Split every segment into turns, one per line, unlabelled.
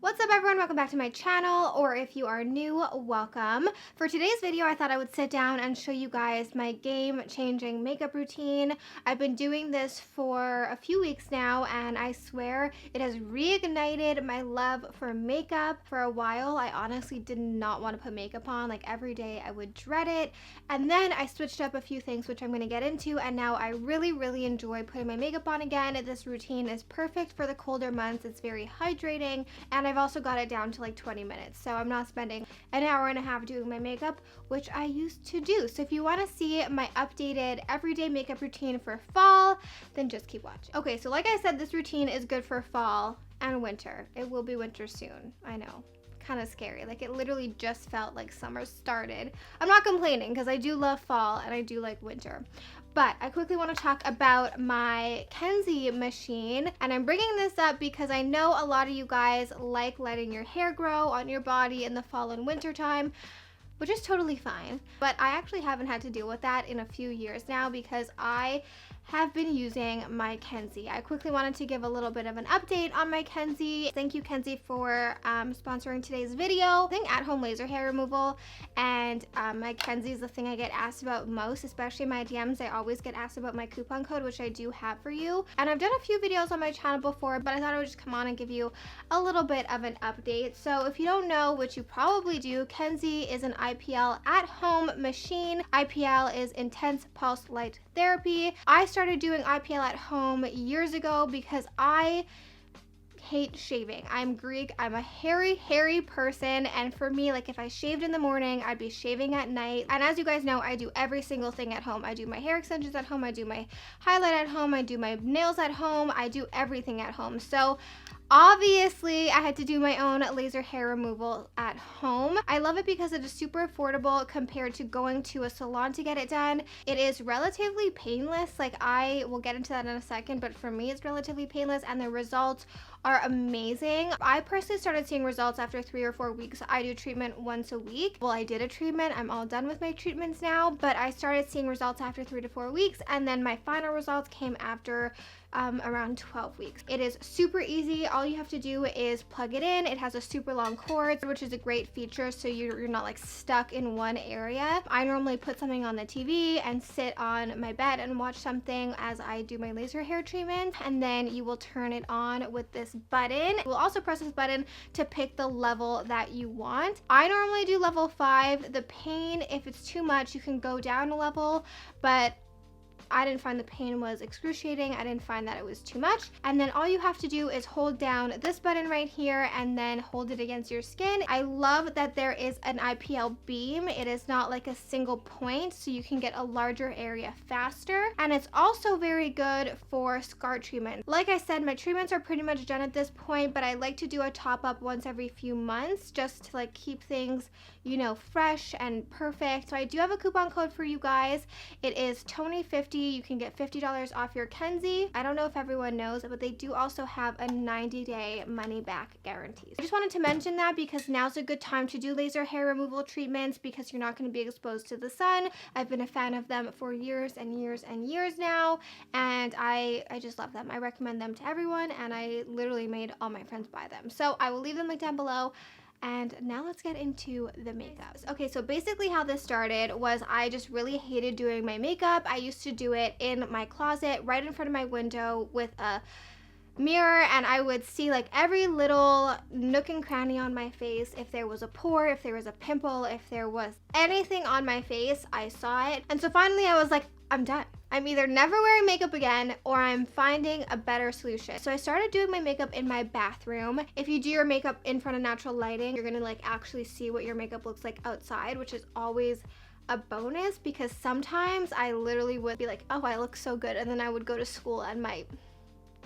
What's up everyone, welcome back to my channel, or if you are new, welcome. For today's video, I thought I would sit down and show you guys my game-changing makeup routine. I've been doing this for a few weeks now, and I swear it has reignited my love for makeup. For a while, I honestly did not want to put makeup on. Like every day I would dread it, and then I switched up a few things, which I'm going to get into, and now I really enjoy putting my makeup on again. This routine is perfect for the colder months. It's very hydrating, and I've also got it down to like 20 minutes, so I'm not spending an hour and a half doing my makeup, which I used to do. So if you want to see my updated everyday makeup routine for fall, then just keep watching. Okay, so like I said, this routine is good for fall and winter. It will be winter soon, I know. Kind of scary. Like it literally just felt like summer started. I'm not complaining because I do love fall and I do like winter. But I quickly want to talk about my Kenzie machine, and I'm bringing this up because I know a lot of you guys like letting your hair grow on your body in the fall and winter time, which is totally fine. But I actually haven't had to deal with that in a few years now because I have been using my Kenzie. I quickly wanted to give a little bit of an update on my Kenzie. Thank you, Kenzie, for sponsoring today's video. I think at-home laser hair removal, and my Kenzie is the thing I get asked about most, especially in my DMs. I always get asked about my coupon code, which I do have for you. And I've done a few videos on my channel before, but I thought I would just come on and give you a little bit of an update. So if you don't know, which you probably do, Kenzie is an IPL at-home machine. IPL is intense pulse light therapy. I started doing IPL at home years ago because I hate shaving. I'm Greek. I'm a hairy person, and for me, like if I shaved in the morning, I'd be shaving at night. And as you guys know, I do every single thing at home. I do my hair extensions at home, I do my highlight at home, I do my nails at home, I do everything at home. So obviously, I had to do my own laser hair removal at home. I love it because it is super affordable compared to going to a salon to get it done. It is relatively painless. Like I will get into that in a second, but for me, it's relatively painless, and the results are amazing. I personally started seeing results after 3 or 4 weeks. I do treatment once a week. Well, I did a treatment. I'm all done with my treatments now, but I started seeing results after 3 to 4 weeks, and then my final results came after around 12 weeks. It is super easy. All you have to do is plug it in. It has a super long cord, which is a great feature, so you're not like stuck in one area. I normally put something on the TV and sit on my bed and watch something as I do my laser hair treatment, and then you will turn it on with this button. You will also press this button to pick the level that you want. I normally do level 5. The pain, if it's too much, you can go down a level, but I didn't find the pain was excruciating. I didn't find that it was too much. And then all you have to do is hold down this button right here and then hold it against your skin. I love that there is an IPL beam. It is not like a single point, so you can get a larger area faster. And it's also very good for scar treatment. Like I said, my treatments are pretty much done at this point, but I like to do a top up once every few months just to like keep things, you know, fresh and perfect. So I do have a coupon code for you guys. It is Tony50. You can get $50 off your Kenzie. I don't know if everyone knows, but they do also have a 90-day money-back guarantee. I just wanted to mention that because now's a good time to do laser hair removal treatments because you're not going to be exposed to the sun. I've been a fan of them for years and years and years now, and I just love them. I recommend them to everyone, and I literally made all my friends buy them. So I will leave them linked down below. And now let's get into the makeup. Okay, so basically how this started was I just really hated doing my makeup. I used to do it in my closet right in front of my window with a mirror, and I would see like every little nook and cranny on my face. If there was a pore, if there was a pimple, if there was anything on my face, I saw it. And so finally I was like, I'm done. I'm either never wearing makeup again or I'm finding a better solution. So I started doing my makeup in my bathroom. If you do your makeup in front of natural lighting, you're gonna like actually see what your makeup looks like outside, which is always a bonus because sometimes I literally would be like, oh, I look so good, and then I would go to school and my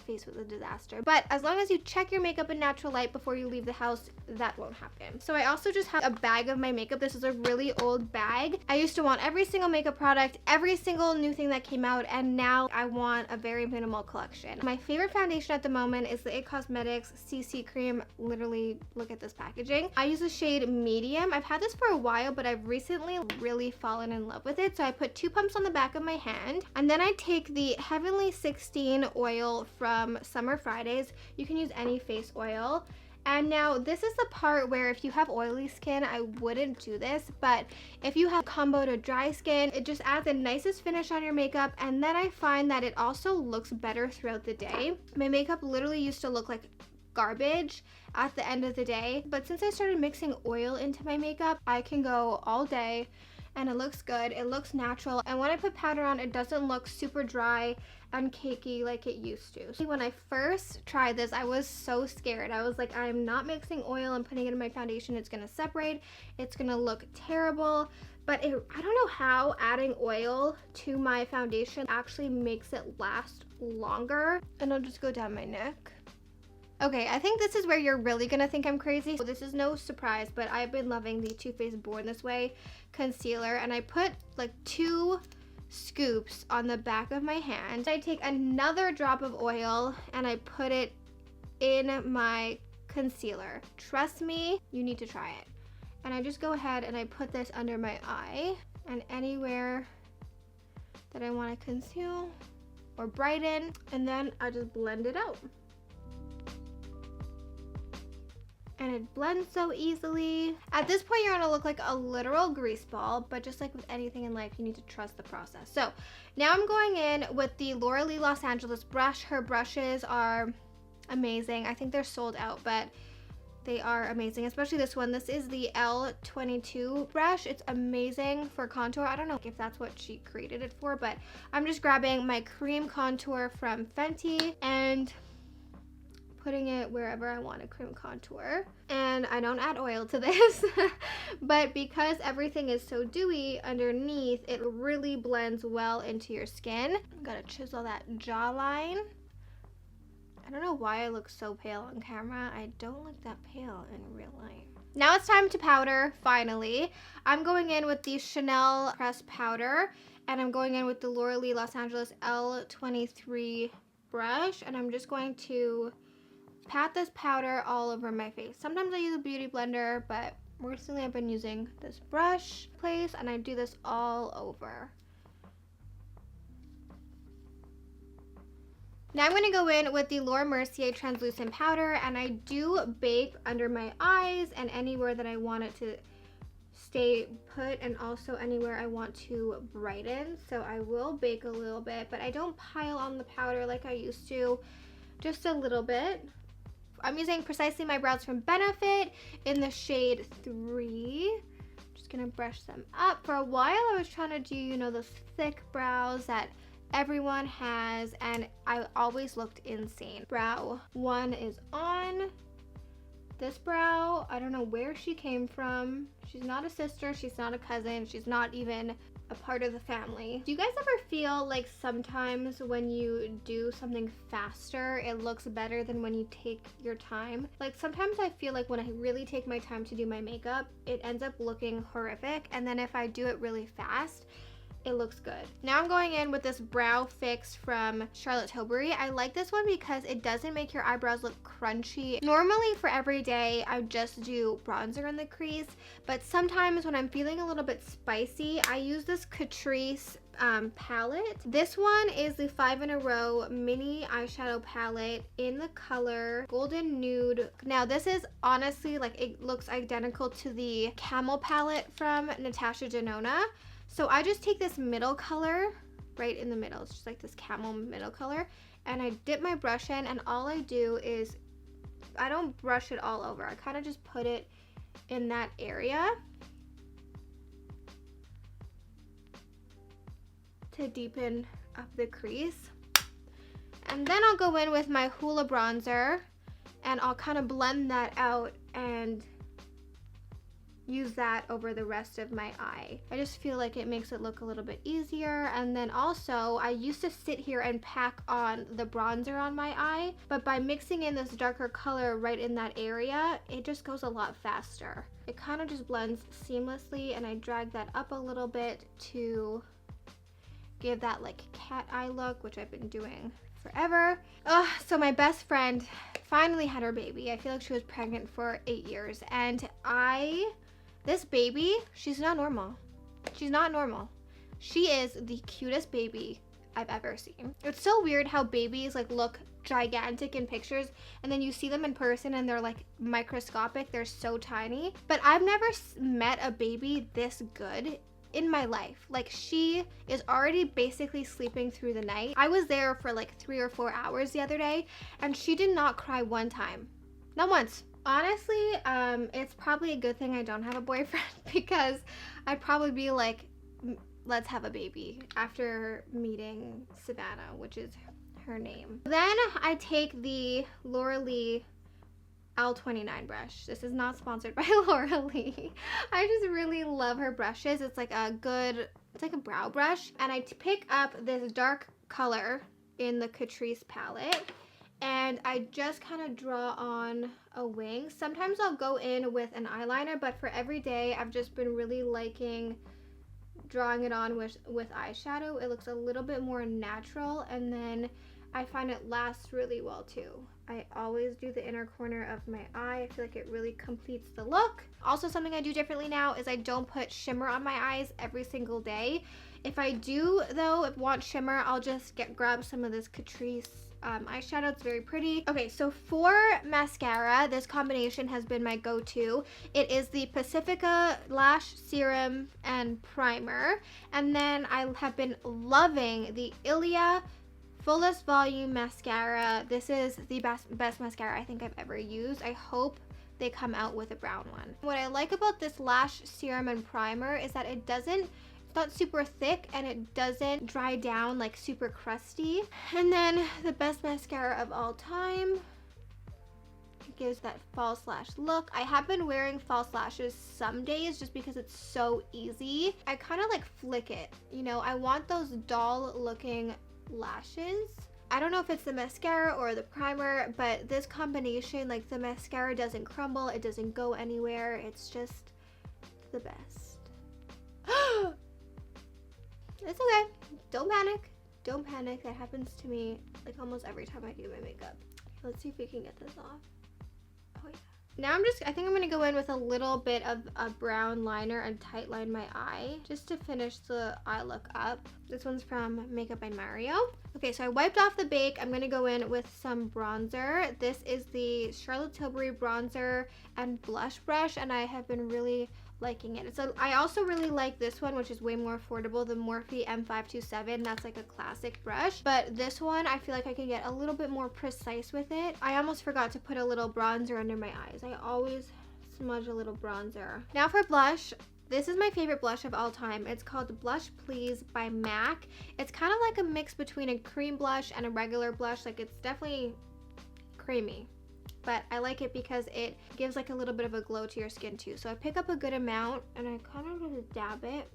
face was a disaster. But as long as you check your makeup in natural light before you leave the house, that won't happen. So I also just have a bag of my makeup. This is a really old bag. I used to want every single makeup product, every single new thing that came out, and now I want a very minimal collection. My favorite foundation at the moment is the IT Cosmetics CC Cream. Literally, look at this packaging. I use the shade Medium. I've had this for a while, but I've recently really fallen in love with it. So I put 2 pumps on the back of my hand, and then I take the Heavenly 16 oil from Summer Fridays. You can use any face oil, And now this is the part where if you have oily skin, I wouldn't do this, but if you have combo to dry skin, it just adds the nicest finish on your makeup. And then I find that it also looks better throughout the day. My makeup literally used to look like garbage at the end of the day, but since I started mixing oil into my makeup, I can go all day and it looks good, it looks natural, and when I put powder on, it doesn't look super dry and cakey like it used to. When I first tried this, I was so scared. I was like, I'm not mixing oil and putting it in my foundation. It's gonna separate, it's gonna look terrible. But I don't know how adding oil to my foundation actually makes it last longer. And I'll just go down my neck. Okay, I think this is where you're really gonna think I'm crazy. This is no surprise, but I've been loving the Too Faced Born This Way concealer, and I put like 2 scoops on the back of my hand. I take another drop of oil and I put it in my concealer. Trust me, you need to try it. And I just go ahead and I put this under my eye and anywhere that I want to conceal or brighten, and then I just blend it out. And it blends so easily. At this point, you're gonna look like a literal grease ball, but just like with anything in life, you need to trust the process. So now I'm going in with the Laura Lee Los Angeles brush. Her brushes are amazing. I think they're sold out, but they are amazing, especially this one. This is the L22 brush. It's amazing for contour. I don't know if that's what she created it for, but I'm just grabbing my cream contour from Fenty and putting it wherever I want a cream contour. And I don't add oil to this, but because everything is so dewy underneath, it really blends well into your skin. I'm gonna chisel that jawline. I don't know why I look so pale on camera. I don't look that pale in real life. Now it's time to powder, finally. I'm going in with the Chanel pressed powder, and I'm going in with the Laura Lee Los Angeles L23 brush, and I'm just going to pat this powder all over my face. Sometimes I use a beauty blender, but recently I've been using this brush place, and I do this all over. Now I'm going to go in with the Laura Mercier translucent powder, and I do bake under my eyes and anywhere that I want it to stay put, and also anywhere I want to brighten. So I will bake a little bit, but I don't pile on the powder like I used to, just a little bit. I'm using Precisely My Brows from Benefit in the shade 3. Just gonna brush them up. For a while I was trying to do, you know, those thick brows that everyone has, and I always looked insane. Brow 1 is on. This brow, I don't know where she came from. She's not a sister, she's not a cousin, she's not even a part of the family. Do you guys ever feel like sometimes when you do something faster, it looks better than when you take your time? Like sometimes I feel like when I really take my time to do my makeup, it ends up looking horrific, and then if I do it really fast, it looks good. Now I'm going in with this brow fix from Charlotte Tilbury. I like this one because it doesn't make your eyebrows look crunchy. Normally for every day, I just do bronzer in the crease, but sometimes when I'm feeling a little bit spicy, I use this Catrice palette. This one is the 5 in a Row mini eyeshadow palette in the color Golden Nude. Now this is honestly like, it looks identical to the Camel palette from Natasha Denona. So I just take this middle color right in the middle. It's just like this camel middle color, and I dip my brush in, and all I do is, I don't brush it all over. I kind of just put it in that area to deepen up the crease. And then I'll go in with my Hoola bronzer, and I'll kind of blend that out and use that over the rest of my eye. I just feel like it makes it look a little bit easier. And then also, I used to sit here and pack on the bronzer on my eye, but by mixing in this darker color right in that area, it just goes a lot faster. It kind of just blends seamlessly, and I drag that up a little bit to give that like cat eye look, which I've been doing forever. So my best friend finally had her baby. I feel like she was pregnant for 8 years, and this baby, she's not normal. She's not normal. She is the cutest baby I've ever seen. It's so weird how babies like look gigantic in pictures and then you see them in person and they're like microscopic. They're so tiny. But I've never met a baby this good in my life. Like, she is already basically sleeping through the night. I was there for like 3 or 4 hours the other day and she did not cry one time. Not once. Honestly, it's probably a good thing I don't have a boyfriend because I'd probably be like, let's have a baby after meeting Savannah, which is her name. Then I take the Laura Lee L29 brush. This is not sponsored by Laura Lee. I just really love her brushes. It's like a brow brush. And I pick up this dark color in the Catrice palette and I just kind of draw on a wing. Sometimes I'll go in with an eyeliner, but for every day I've just been really liking drawing it on with eyeshadow. It looks a little bit more natural and then I find it lasts really well too. I always do the inner corner of my eye. I feel like it really completes the look. Also, something I do differently now is I don't put shimmer on my eyes every single day. If I do though, want shimmer, I'll just grab some of this Catrice eyeshadow. It's very pretty. Okay, so for mascara, this combination has been my go-to. It is the Pacifica Lash Serum and Primer. And then I have been loving the Ilia Fullest Volume Mascara. This is the best mascara I think I've ever used. I hope they come out with a brown one. What I like about this lash serum and primer is that it's not super thick and it doesn't dry down like super crusty. And then the best mascara of all time. It gives that false lash look. I have been wearing false lashes some days just because it's so easy. I kind of like flick it, you know, I want those doll looking lashes. I don't know if it's the mascara or the primer, but this combination, like the mascara doesn't crumble, it doesn't go anywhere, it's just the best. It's okay, don't panic, don't panic. That happens to me like almost every time I do my makeup. Let's see if we can get this off. Oh yeah. Now I think I'm gonna go in with a little bit of a brown liner and tight line my eye just to finish the eye look up. This one's from Makeup by Mario. Okay, so I wiped off the bake. I'm gonna go in with some bronzer. This is the Charlotte Tilbury bronzer and blush brush, and I have been really liking it. I also really like this one, which is way more affordable, the Morphe M527. That's like a classic brush, but this one I feel like I can get a little bit more precise with it. I almost forgot to put a little bronzer under my eyes. I always smudge a little bronzer. Now for blush. This is my favorite blush of all time. It's called Blush Please by MAC. It's kind of like a mix between a cream blush and a regular blush. Like, it's definitely creamy, but I like it because it gives like a little bit of a glow to your skin too. So I pick up a good amount and I kind of just dab it.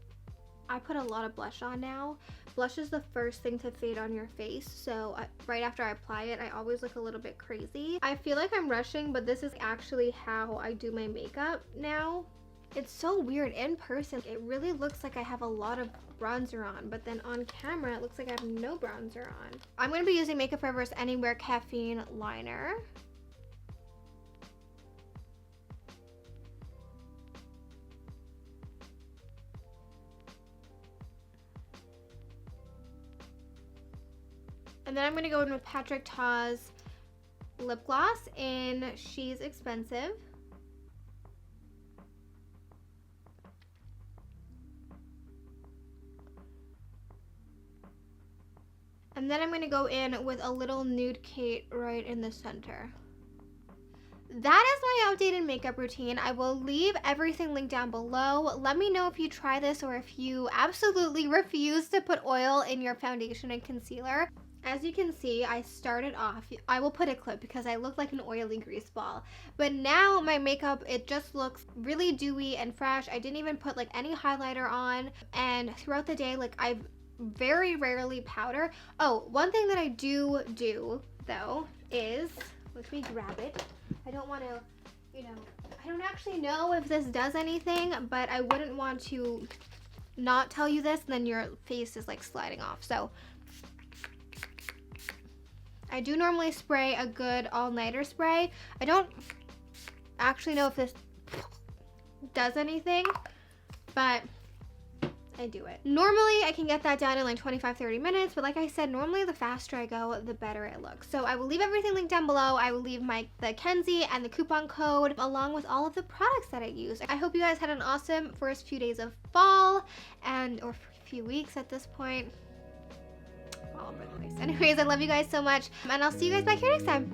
I put a lot of blush on now. Blush is the first thing to fade on your face, so right after I apply it, I always look a little bit crazy. I feel like I'm rushing, but this is actually how I do my makeup now. It's so weird. In person, it really looks like I have a lot of bronzer on, but then on camera, it looks like I have no bronzer on. I'm going to be using Makeup Forever's Anywhere Caffeine Liner. And then I'm going to go in with Patrick Ta's lip gloss in She's Expensive. And then I'm going to go in with a little Nude Kate right in the center. That is my outdated makeup routine. I will leave everything linked down below. Let me know if you try this or if you absolutely refuse to put oil in your foundation and concealer. As you can see, I started off, I will put a clip because I look like an oily grease ball. But now my makeup, it just looks really dewy and fresh. I didn't even put like any highlighter on. And throughout the day, like I very rarely powder. Oh, one thing that I do though is, let me grab it. I don't want to, you know, I don't actually know if this does anything, but I wouldn't want to not tell you this and then your face is like sliding off. So I do normally spray a good all-nighter spray. I don't actually know if this does anything, but I do it. Normally, I can get that done in like 25-30 minutes, but like I said, normally the faster I go, the better it looks. So I will leave everything linked down below. I will leave the Kenzie and the coupon code along with all of the products that I use. I hope you guys had an awesome first few days of fall or few weeks at this point. All over the place. Anyways, I love you guys so much, and I'll see you guys back here next time.